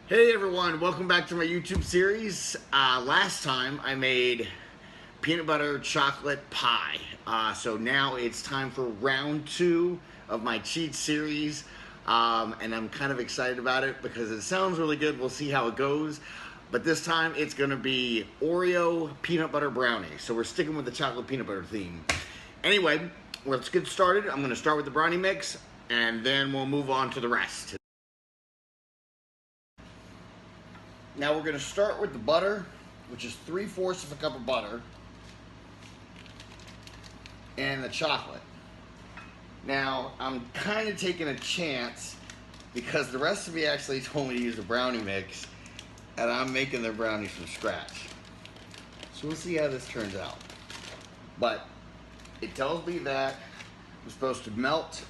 Hey everyone, welcome back to my YouTube series. Last time I made peanut butter chocolate pie. So now it's time for round 2 of my cheat series. And I'm kind of excited about it because it sounds really good. We'll see how it goes. But this time it's gonna be Oreo peanut butter brownie. So we're sticking with the chocolate peanut butter theme. Anyway, let's get started. I'm gonna start with the brownie mix and then we'll move on to the rest. Now we're going to start with the butter, which is 3/4 of a cup of butter, and the chocolate. Now I'm kind of taking a chance because the recipe actually told me to use a brownie mix, and I'm making the brownies from scratch. So we'll see how this turns out. But it tells me that I'm supposed to melt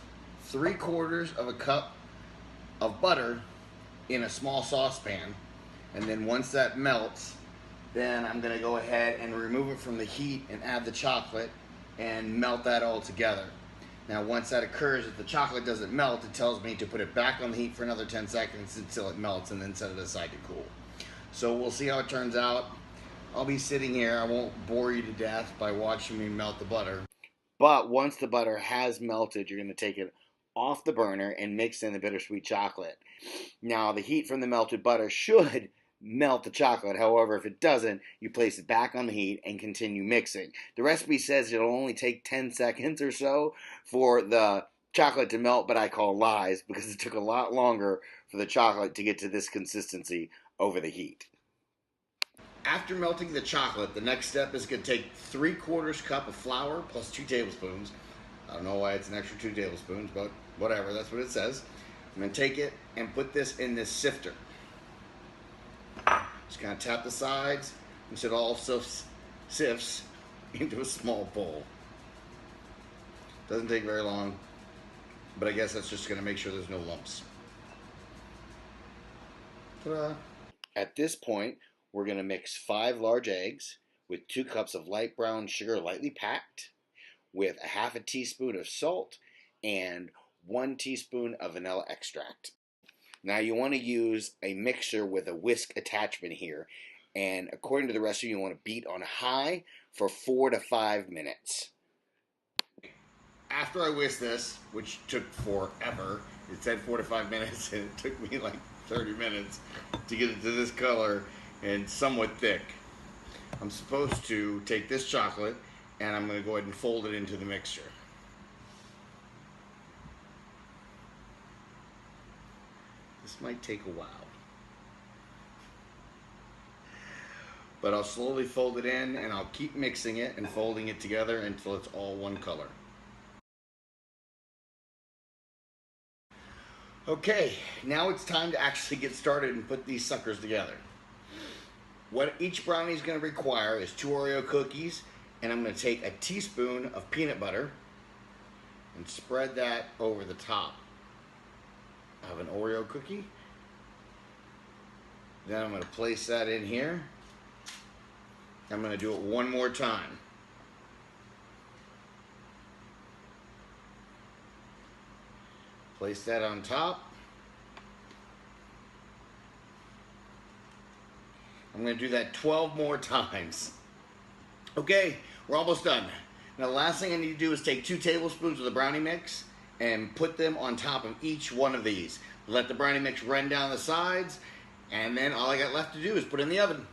3/4 of a cup of butter in a small saucepan. And then once that melts, then I'm gonna go ahead and remove it from the heat and add the chocolate and melt that all together. Now once that occurs, if the chocolate doesn't melt, it tells me to put it back on the heat for another 10 seconds until it melts and then set it aside to cool. So we'll see how it turns out. I'll be sitting here, I won't bore you to death by watching me melt the butter. But once the butter has melted, you're gonna take it off the burner and mix in the bittersweet chocolate. Now the heat from the melted butter should melt the chocolate. However, if it doesn't, you place it back on the heat and continue mixing. The recipe says it'll only take 10 seconds or so for the chocolate to melt, but I call lies because it took a lot longer for the chocolate to get to this consistency over the heat. After melting the chocolate, the next step is going to take 3/4 cup of flour plus 2 tablespoons. I don't know why it's an extra 2 tablespoons, but whatever, that's what it says. I'm going to take it and put this in this sifter. Just kind of tap the sides until it all sifts into a small bowl. Doesn't take very long, but I guess that's just going to make sure there's no lumps. Ta-da. At this point, we're going to mix 5 large eggs with 2 cups of light brown sugar lightly packed, with a 1/2 teaspoon of salt and 1 teaspoon of vanilla extract. Now you want to use a mixer with a whisk attachment here, and according to the recipe you want to beat on high for 4 to 5 minutes. After I whisked this, which took forever, it said 4 to 5 minutes and it took me like 30 minutes to get it to this color and somewhat thick. I'm supposed to take this chocolate and I'm going to go ahead and fold it into the mixture. This might take a while, but I'll slowly fold it in and I'll keep mixing it and folding it together until it's all one color. Okay, now it's time to actually get started and put these suckers together. What each brownie is going to require is 2 Oreo cookies, and I'm going to take a teaspoon of peanut butter and spread that over the top of an Oreo cookie. Then I'm going to place that in here. I'm going to do it one more time. Place that on top. I'm going to do that 12 more times. Okay, we're almost done. Now the last thing I need to do is take 2 tablespoons of the brownie mix and put them on top of each one of these. Let the brownie mix run down the sides, and then all I got left to do is put it in the oven.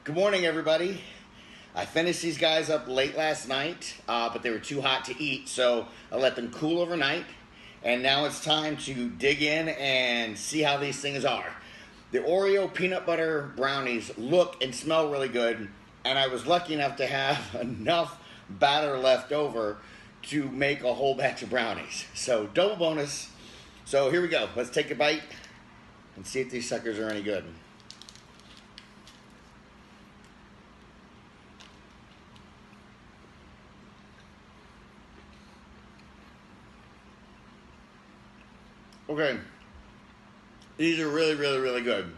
Good morning, everybody. I finished these guys up late last night, but they were too hot to eat, so I let them cool overnight. And now it's time to dig in and see how these things are. The Oreo peanut butter brownies look and smell really good, and I was lucky enough to have enough batter left over to make a whole batch of brownies. So double bonus. So here we go. Let's take a bite and see if these suckers are any good. Okay, these are really, really, really good.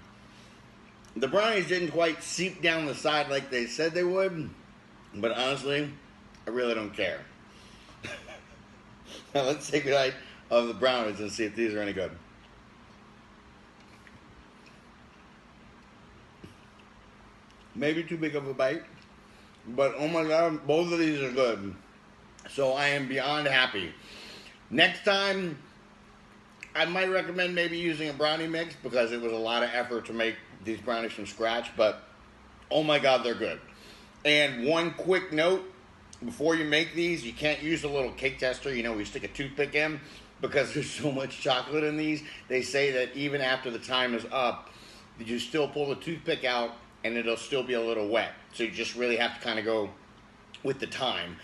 The brownies didn't quite seep down the side like they said they would, but honestly, I really don't care. Now let's take a bite of the brownies and see if these are any good. Maybe too big of a bite, but oh my god, both of these are good. So I am beyond happy. Next time, I might recommend maybe using a brownie mix because it was a lot of effort to make these brownies from scratch, but oh my god, they're good. And one quick note, before you make these, you can't use a little cake tester, you know, we stick a toothpick in, because there's so much chocolate in these. They say that even after the time is up, you still pull the toothpick out and it'll still be a little wet. So you just really have to kind of go with the time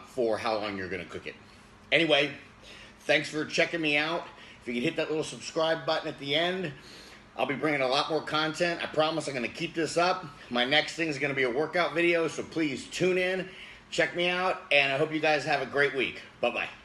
for how long you're going to cook it. Anyway, thanks for checking me out. If you can hit that little subscribe button at the end, I'll be bringing a lot more content. I promise I'm going to keep this up. My next thing is going to be a workout video, so please tune in, check me out, and I hope you guys have a great week. Bye-bye.